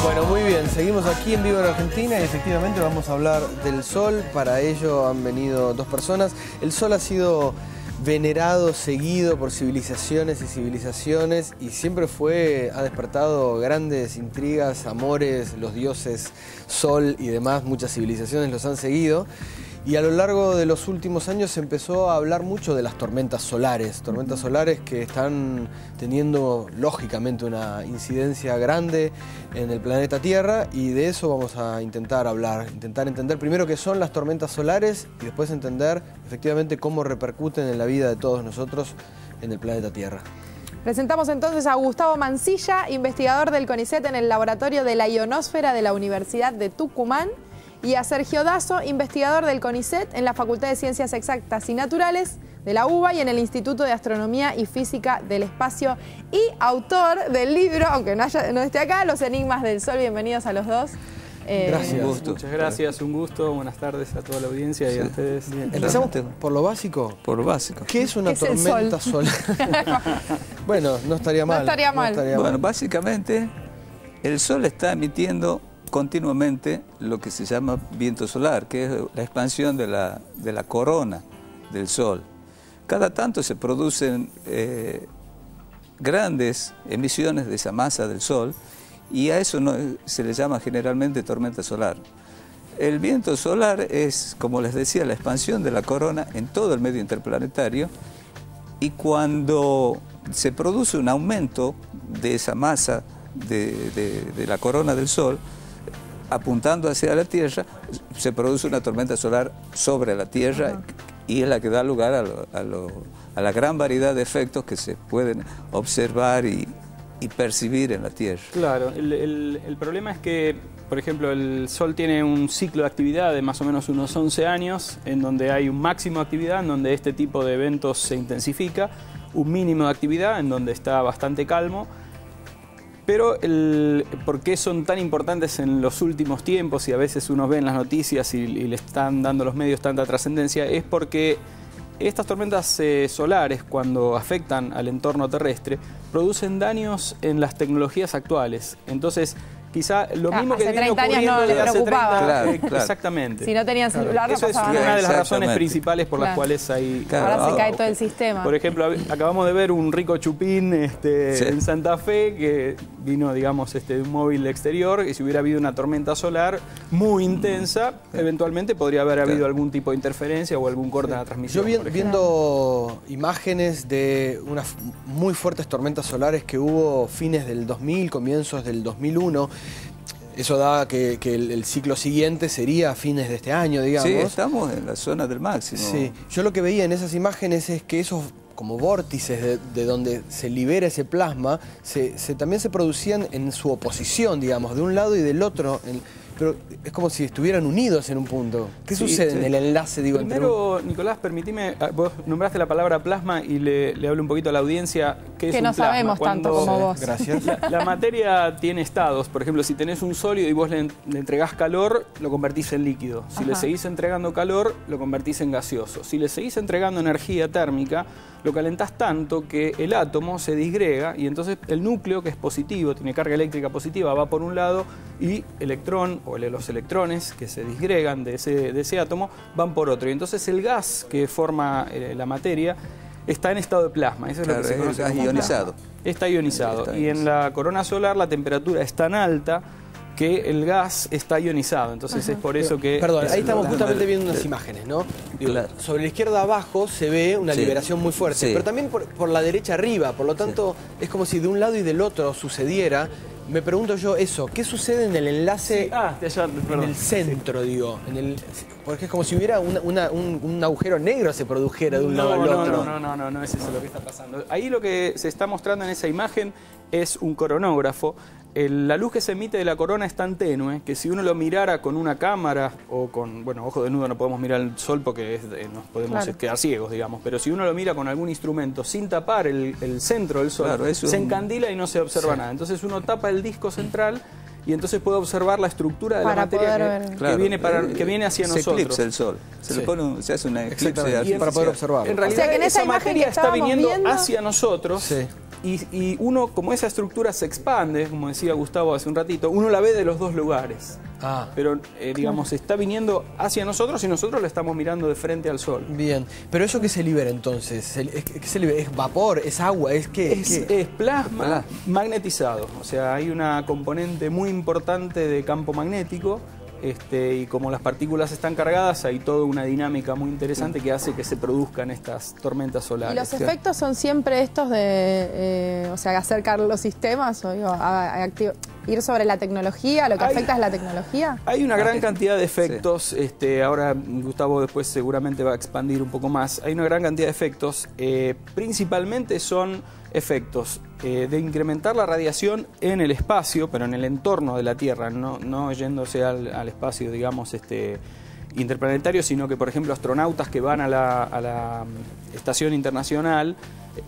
Bueno, muy bien, seguimos aquí en vivo en Argentina y efectivamente vamos a hablar del sol. Para ello han venido dos personas. El sol ha sido venerado, seguido por civilizaciones y civilizaciones y siempre ha despertado grandes intrigas, amores, los dioses sol y demás, muchas civilizaciones los han seguido. Y a lo largo de los últimos años se empezó a hablar mucho de las tormentas solares que están teniendo lógicamente una incidencia grande en el planeta Tierra, y de eso vamos a intentar hablar, intentar entender primero qué son las tormentas solares y después entender efectivamente cómo repercuten en la vida de todos nosotros en el planeta Tierra. Presentamos entonces a Gustavo Mancilla, investigador del CONICET en el Laboratorio de la Ionosfera de la Universidad de Tucumán, y a Sergio Dazo, investigador del CONICET en la Facultad de Ciencias Exactas y Naturales de la UBA y en el Instituto de Astronomía y Física del Espacio, y autor del libro, aunque no esté acá, Los Enigmas del Sol. Bienvenidos a los dos. Gracias. Muchas gracias, un gusto. Buenas tardes a toda la audiencia y a ustedes. Bien. Empezamos por lo básico. Por lo básico. ¿Qué es una tormenta solar? Bueno, no estaría mal. No estaría mal. Bueno, básicamente el Sol está emitiendo continuamente lo que se llama viento solar, que es la expansión de la corona del Sol. Cada tanto se producen grandes emisiones de esa masa del Sol y a eso se le llama generalmente tormenta solar. El viento solar es, como les decía, la expansión de la corona en todo el medio interplanetario, y cuando se produce un aumento de esa masa de la corona del Sol, apuntando hacia la Tierra, se produce una tormenta solar sobre la Tierra, y es la que da lugar a la gran variedad de efectos que se pueden observar y percibir en la Tierra. Claro, el problema es que, por ejemplo, el Sol tiene un ciclo de actividad de más o menos unos 11 años, en donde hay un máximo de actividad, en donde este tipo de eventos se intensifica, un mínimo de actividad, en donde está bastante calmo. Pero ¿por qué son tan importantes en los últimos tiempos, y a veces uno ve en las noticias y le están dando los medios tanta trascendencia? Es porque estas tormentas solares, cuando afectan al entorno terrestre, producen daños en las tecnologías actuales. Entonces, quizá lo mismo que viene ocurriendo desde hace 30 años. Exactamente. Si no tenían celular, eso no pasaba es nada. una de las razones principales por las cuales hay... Ahora se cae todo el sistema. Por ejemplo, acabamos de ver un rico chupín en Santa Fe que vino, digamos, de un móvil exterior, y si hubiera habido una tormenta solar muy intensa, eventualmente podría haber habido algún tipo de interferencia o algún corte en la transmisión. Yo viendo imágenes de unas muy fuertes tormentas solares que hubo fines del 2000, comienzos del 2001, eso da que el ciclo siguiente sería a fines de este año, digamos. Sí, estamos en la zona del máximo. Sí, yo lo que veía en esas imágenes es que esos como vórtices de donde se libera ese plasma, también se producían en su oposición, digamos, de un lado y del otro. Pero es como si estuvieran unidos en un punto. ¿Qué sucede en el enlace, digo? Primero, Nicolás, permitime, vos nombraste la palabra plasma y le hablo un poquito a la audiencia qué es un plasma. Que no sabemos tanto como vos. Gracias. La materia tiene estados. Por ejemplo, si tenés un sólido y vos le entregás calor, lo convertís en líquido. Si le seguís entregando calor, lo convertís en gaseoso. Si le seguís entregando energía térmica, lo calentás tanto que el átomo se disgrega, y entonces el núcleo, que es positivo, tiene carga eléctrica positiva, va por un lado, y electrón o los electrones que se disgregan de ese átomo van por otro. Y entonces el gas que forma la materia está en estado de plasma. Eso es lo que se conoce como ionizado. Está ionizado. Y en la corona solar la temperatura es tan alta que el gas está ionizado. Entonces es por eso que... Perdón, ahí estamos justamente viendo unas imágenes, ¿no? Digo, sobre la izquierda abajo se ve una liberación muy fuerte, pero también por la derecha arriba. Por lo tanto, es como si de un lado y del otro sucediera. Me pregunto yo eso, ¿qué sucede en el enlace en el centro, digo? Porque es como si hubiera un agujero negro se produjera de un lado al otro. No es eso lo que está pasando. Ahí lo que se está mostrando en esa imagen es un coronógrafo. La luz que se emite de la corona es tan tenue que si uno lo mirara con una cámara o con, bueno, ojo desnudo no podemos mirar el sol porque nos podemos quedar ciegos, digamos, pero si uno lo mira con algún instrumento sin tapar el centro del sol, se encandila y no se observa nada. Entonces uno tapa el disco central y entonces puede observar la estructura de la materia que viene hacia nosotros. Se eclipsa el sol, se hace una eclipse para poder observarlo. En realidad, o sea, que en esa materia está viniendo hacia nosotros. Y uno, como esa estructura se expande, como decía Gustavo hace un ratito, uno la ve de los dos lugares. Pero, digamos, está viniendo hacia nosotros y nosotros la estamos mirando de frente al Sol. Bien, pero ¿eso qué se libera entonces? ¿Es vapor? ¿Es agua? ¿Es qué? Es plasma magnetizado. O sea, hay una componente muy importante de campo magnético. Y como las partículas están cargadas, hay toda una dinámica muy interesante que hace que se produzcan estas tormentas solares. ¿Y los efectos son siempre estos de, o sea, acercar los sistemas, o digo, ir sobre la tecnología, lo que afecta es la tecnología? Hay una gran cantidad de efectos, ahora Gustavo después seguramente va a expandir un poco más. Hay una gran cantidad de efectos, principalmente son efectos de incrementar la radiación en el espacio, pero en el entorno de la Tierra, no yéndose al espacio, digamos, interplanetario, sino que, por ejemplo, astronautas que van a la Estación Internacional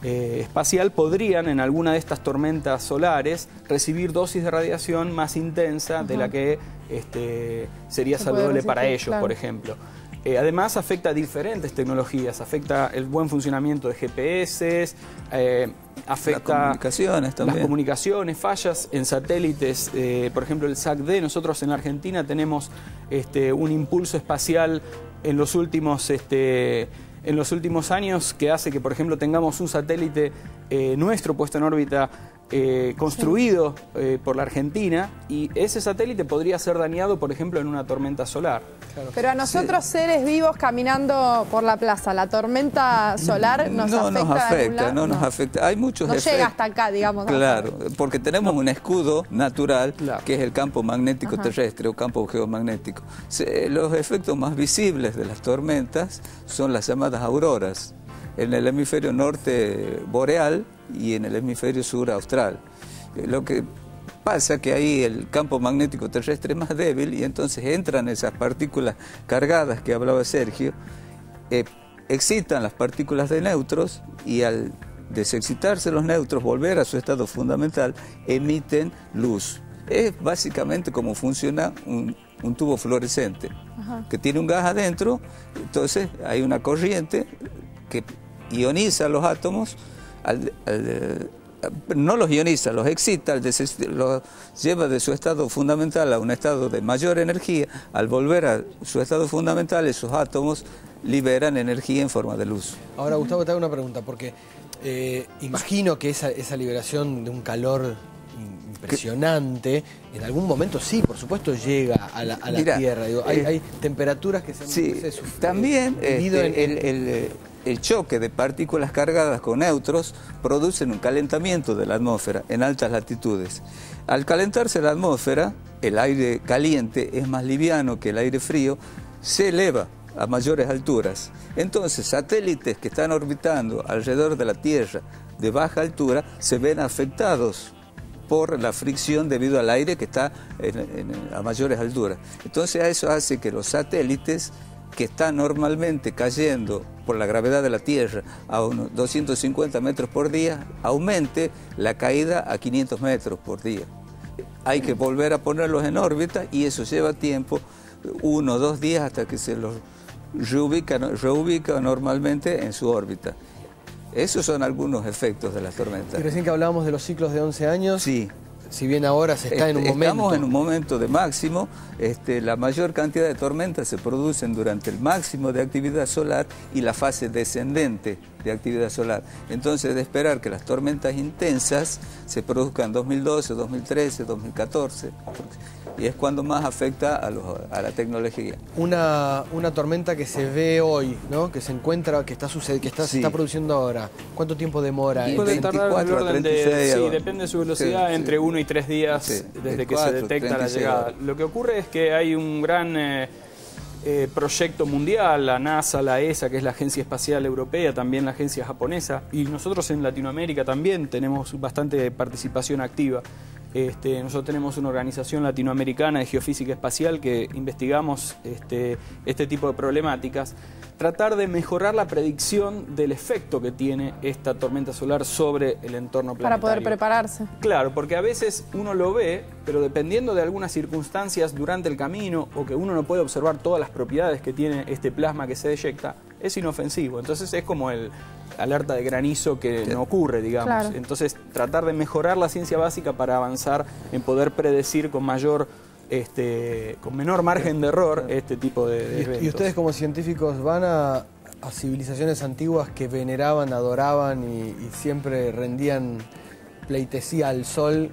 Espacial podrían, en alguna de estas tormentas solares, recibir dosis de radiación más intensa de la que sería saludable para ellos, claro, por ejemplo. Además afecta diferentes tecnologías, afecta el buen funcionamiento de GPS, afecta las comunicaciones, fallas en satélites, por ejemplo el SAC-D. Nosotros en la Argentina tenemos un impulso espacial en los últimos años que hace que, por ejemplo, tengamos un satélite nuestro puesto en órbita, construido por la Argentina, y ese satélite podría ser dañado, por ejemplo, en una tormenta solar. Claro. Pero a nosotros, seres vivos caminando por la plaza, ¿la tormenta solar nos afecta? No nos afecta. Hay muchos efectos. No llega hasta acá, digamos. Claro, porque tenemos un escudo natural, que es el campo magnético terrestre o campo geomagnético. Los efectos más visibles de las tormentas son las llamadas auroras, en el hemisferio norte boreal y en el hemisferio sur austral. Lo que pasa que ahí el campo magnético terrestre es más débil y entonces entran esas partículas cargadas que hablaba Sergio, excitan las partículas de neutros y al desexcitarse los neutros, volver a su estado fundamental, emiten luz. Es básicamente como funciona un tubo fluorescente, que tiene un gas adentro. Entonces hay una corriente que ioniza los átomos, no los ioniza, los excita, los lleva de su estado fundamental a un estado de mayor energía. Al volver a su estado fundamental, esos átomos liberan energía en forma de luz. Ahora, Gustavo, te hago una pregunta, porque imagino que esa liberación de un calor impresionante, en algún momento sí, por supuesto, llega a la Tierra. Digo, hay temperaturas que se también el choque de partículas cargadas con neutros producen un calentamiento de la atmósfera en altas latitudes. Al calentarse la atmósfera, el aire caliente es más liviano que el aire frío, se eleva a mayores alturas. Entonces, satélites que están orbitando alrededor de la Tierra de baja altura se ven afectados por la fricción debido al aire que está a mayores alturas. Entonces, eso hace que los satélites que están normalmente cayendo por la gravedad de la Tierra a unos 250 metros por día, aumente la caída a 500 metros por día. Hay que volver a ponerlos en órbita y eso lleva tiempo, 1 o 2 días, hasta que se los reubica normalmente en su órbita. Esos son algunos efectos de las tormentas. Y recién que hablábamos de los ciclos de 11 años. Sí. Si bien ahora se está en un momento... Estamos en un momento de máximo, la mayor cantidad de tormentas se producen durante el máximo de actividad solar y la fase descendente de actividad solar. Entonces, de esperar que las tormentas intensas se produzcan en 2012, 2013, 2014, y es cuando más afecta a la tecnología. Una tormenta que se ve hoy, ¿no? Que se encuentra, que se está produciendo ahora. ¿Cuánto tiempo demora? Puede tardar en el orden de, depende de su velocidad, entre 1 y 3 días desde que se detecta la llegada. Lo que ocurre es que hay un gran proyecto mundial, la NASA, la ESA, que es la Agencia Espacial Europea, también la agencia japonesa, y nosotros en Latinoamérica también tenemos bastante participación activa. Nosotros tenemos una organización latinoamericana de geofísica espacial que investigamos este tipo de problemáticas, tratar de mejorar la predicción del efecto que tiene esta tormenta solar sobre el entorno planetario. Para poder prepararse. Claro, porque a veces uno lo ve, pero dependiendo de algunas circunstancias durante el camino o que uno no puede observar todas las propiedades que tiene este plasma que se deyecta, es inofensivo. Entonces es como el alerta de granizo que no ocurre, digamos. Claro. Entonces, tratar de mejorar la ciencia básica para avanzar en poder predecir con menor margen de error este tipo de eventos. ¿Y ustedes como científicos van a civilizaciones antiguas que veneraban, adoraban y siempre rendían pleitesía al sol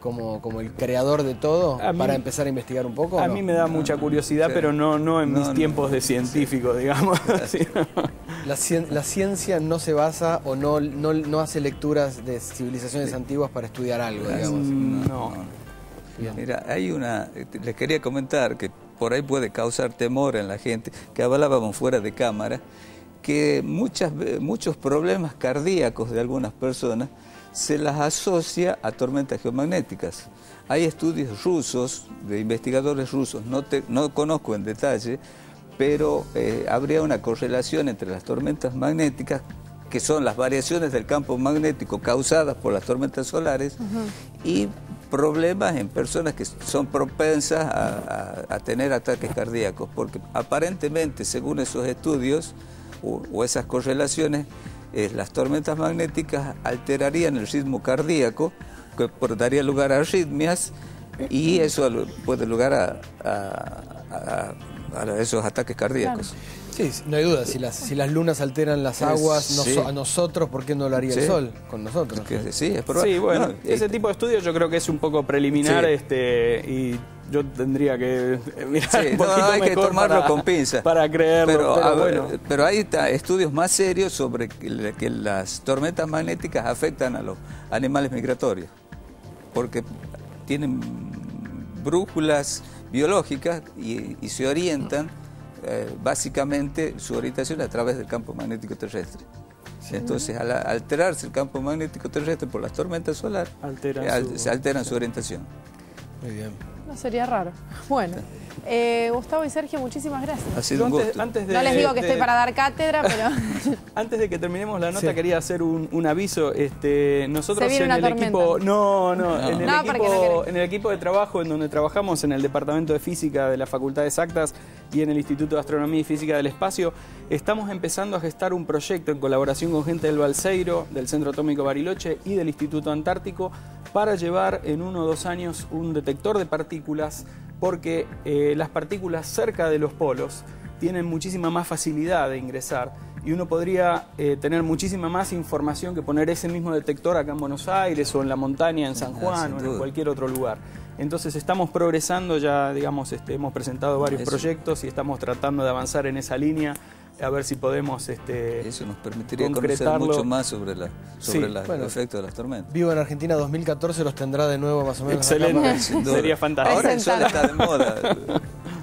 como el creador de todo, para empezar a investigar un poco? A mí me da mucha curiosidad, pero no en mis tiempos de científico, digamos. Sí. La ciencia no se basa o no hace lecturas de civilizaciones antiguas para estudiar algo, digamos. No. Mira, les quería comentar que por ahí puede causar temor en la gente, que hablábamos fuera de cámara, que muchos problemas cardíacos de algunas personas se las asocia a tormentas geomagnéticas. Hay estudios rusos, de investigadores rusos, no conozco en detalle, pero habría una correlación entre las tormentas magnéticas, que son las variaciones del campo magnético causadas por las tormentas solares, y problemas en personas que son propensas a tener ataques cardíacos, porque aparentemente, según esos estudios o esas correlaciones, las tormentas magnéticas alterarían el ritmo cardíaco, que daría lugar a arritmias, y eso puede dar lugar a esos ataques cardíacos. Claro. Sí, no hay duda, si las lunas alteran las aguas, a nosotros, ¿por qué no lo haría el sol con nosotros? Sí, es probable. Sí, bueno, ese tipo de estudios yo creo que es un poco preliminar, y yo tendría que mirar un poquito hay que mejor tomarlo con pinzas para creerlo. Pero hay estudios más serios sobre que las tormentas magnéticas afectan a los animales migratorios, porque tienen brújulas biológicas y se orientan, básicamente su orientación a través del campo magnético terrestre. Entonces, al alterarse el campo magnético terrestre por las tormentas solares, se alteran su orientación. Muy bien. No sería raro. Bueno, Gustavo y Sergio, muchísimas gracias. Ha sido un gusto. No les digo que estoy para dar cátedra, pero... Antes de que terminemos la nota, quería hacer un aviso. Nosotros Se viene en una el tormenta. equipo, en el equipo de trabajo en donde trabajamos, en el Departamento de Física de la Facultad de Exactas y en el Instituto de Astronomía y Física del Espacio, estamos empezando a gestar un proyecto en colaboración con gente del Balseiro, del Centro Atómico Bariloche y del Instituto Antártico, para llevar en 1 o 2 años un detector de partículas, porque las partículas cerca de los polos tienen muchísima más facilidad de ingresar, y uno podría tener muchísima más información que poner ese mismo detector acá en Buenos Aires o en la montaña en San Juan o en cualquier otro lugar. Entonces estamos progresando, ya digamos, hemos presentado varios proyectos y estamos tratando de avanzar en esa línea, a ver si podemos eso nos permitiría conocer mucho más sobre el efecto de las tormentas. Vivo en Argentina 2014 los tendrá de nuevo más o menos. Excelente, sería fantástico. Ahora el sol está de moda.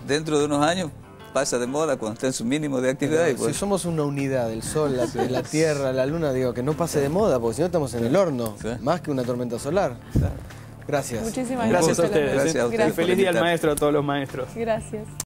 Dentro de unos años pasa de moda cuando está en su mínimo de actividad. Si somos una unidad, el sol, la tierra, la luna, digo, que no pase de moda, porque si no estamos en el horno, más que una tormenta solar. Gracias. Muchísimas gracias a ustedes. Gracias a ustedes. Feliz día al maestro, a todos los maestros. Gracias.